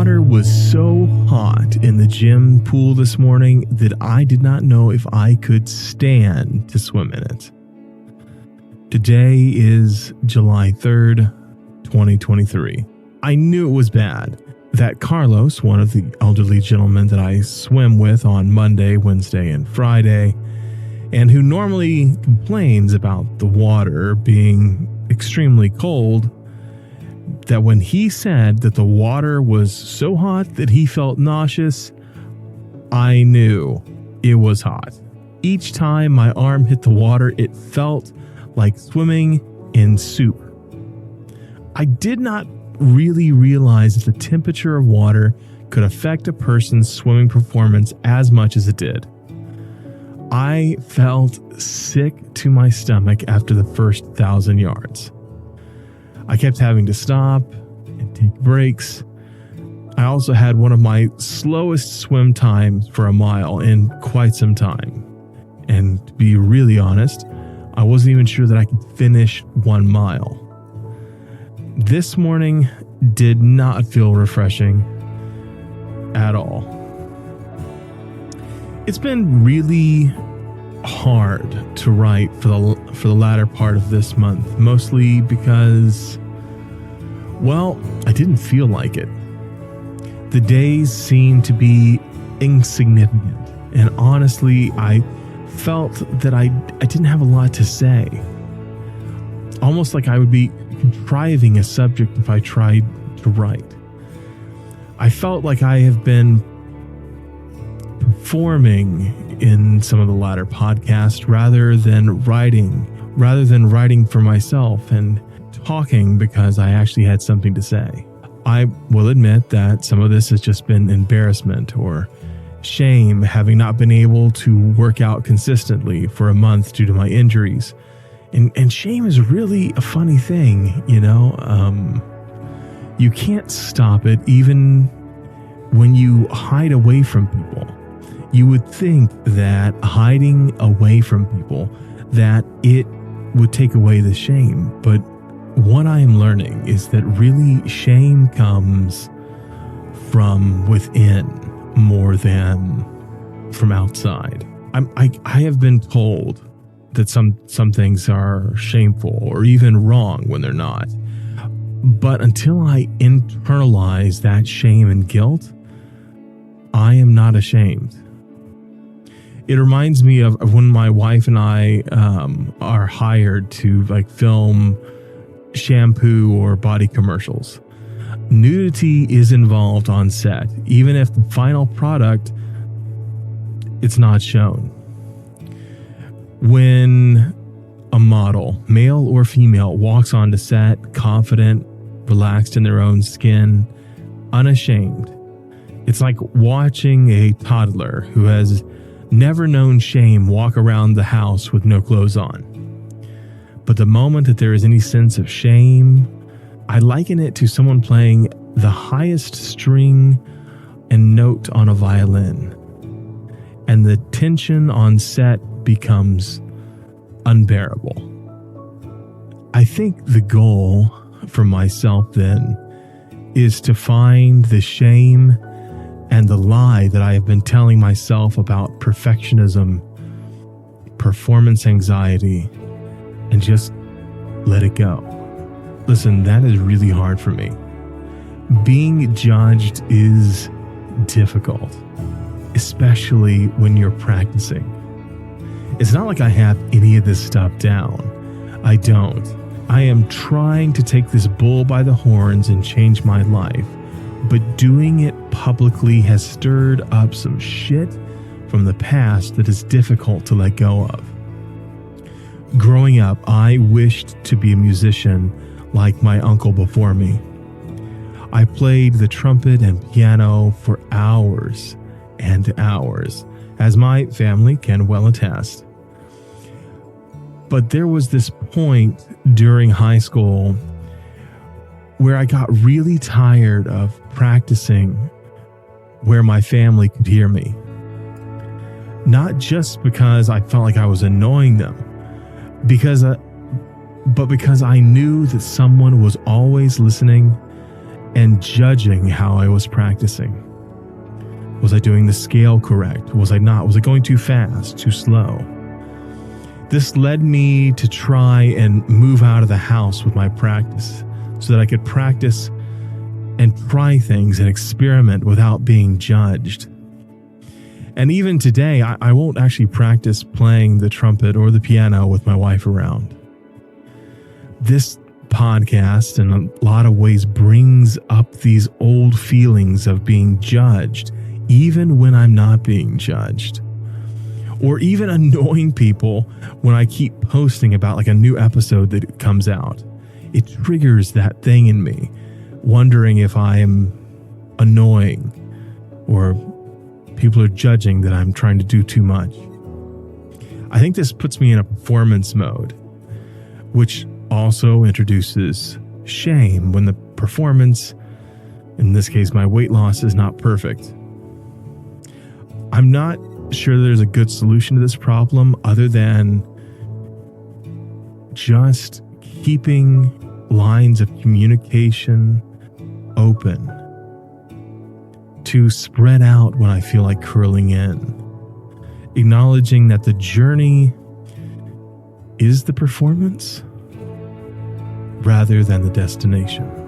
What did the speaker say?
water was so hot in the gym pool this morning that I did not know if I could stand to swim in it. Today is July 3rd, 2023. I knew it was bad that Carlos, one of the elderly gentlemen that I swim with on Monday, Wednesday, and Friday, and who normally complains about the water being extremely cold, that when he said that the water was so hot that he felt nauseous, I knew it was hot. Each time my arm hit the water, it felt like swimming in soup. I did not really realize that the temperature of water could affect a person's swimming performance as much as it did. I felt sick to my stomach after the first 1,000 yards. I kept having to stop and take breaks. I also had one of my slowest swim times for a mile in quite some time. And to be really honest, I wasn't even sure that I could finish 1 mile. This morning did not feel refreshing at all. It's been really hard to write for the latter part of this month, mostly because, well, I didn't feel like it. The days seemed to be insignificant, and honestly, I felt that I didn't have a lot to say. Almost like I would be contriving a subject if I tried to write. I felt like I have been performing in some of the latter podcasts rather than writing for myself and talking because I actually had something to say. I will admit that some of this has just been embarrassment or shame, having not been able to work out consistently for a month due to my injuries. And shame is really a funny thing, you know. You can't stop it even when you hide away from people. You would think that hiding away from people, that it would take away the shame. But what I am learning is that really shame comes from within more than from outside. I have been told that some things are shameful or even wrong when they're not. But until I internalize that shame and guilt, I am not ashamed. It reminds me of when my wife and I are hired to film shampoo or body commercials. Nudity is involved on set, even if the final product, it's not shown. When a model, male or female, walks onto set, confident, relaxed in their own skin, unashamed, it's like watching a toddler who has never known shame walk around the house with no clothes on. But the moment that there is any sense of shame, I liken it to someone playing the highest string and note on a violin. And the tension on set becomes unbearable. I think the goal for myself then is to find the shame and the lie that I have been telling myself about perfectionism, performance anxiety, and just let it go. Listen, that is really hard for me. Being judged is difficult, especially when you're practicing. It's not like I have any of this stuff down. I don't. I am trying to take this bull by the horns and change my life, but doing it publicly has stirred up some shit from the past that is difficult to let go of. Growing up, I wished to be a musician like my uncle before me. I played the trumpet and piano for hours and hours, as my family can well attest. But there was this point during high school where I got really tired of practicing where my family could hear me. Not just because I felt like I was annoying them, but because I knew that someone was always listening and judging how I was practicing. Was I doing the scale correct? Was I not? Was I going too fast, too slow? This led me to try and move out of the house with my practice so that I could practice and try things and experiment without being judged. And even today, I won't actually practice playing the trumpet or the piano with my wife around. This podcast, in a lot of ways, brings up these old feelings of being judged, even when I'm not being judged. Or even annoying people when I keep posting about like a new episode that comes out. It triggers that thing in me, wondering if I am annoying or people are judging that I'm trying to do too much. I think this puts me in a performance mode, which also introduces shame when the performance, in this case my weight loss, is not perfect. I'm not sure there's a good solution to this problem other than just keeping lines of communication open to spread out when I feel like curling in, acknowledging that the journey is the performance rather than the destination.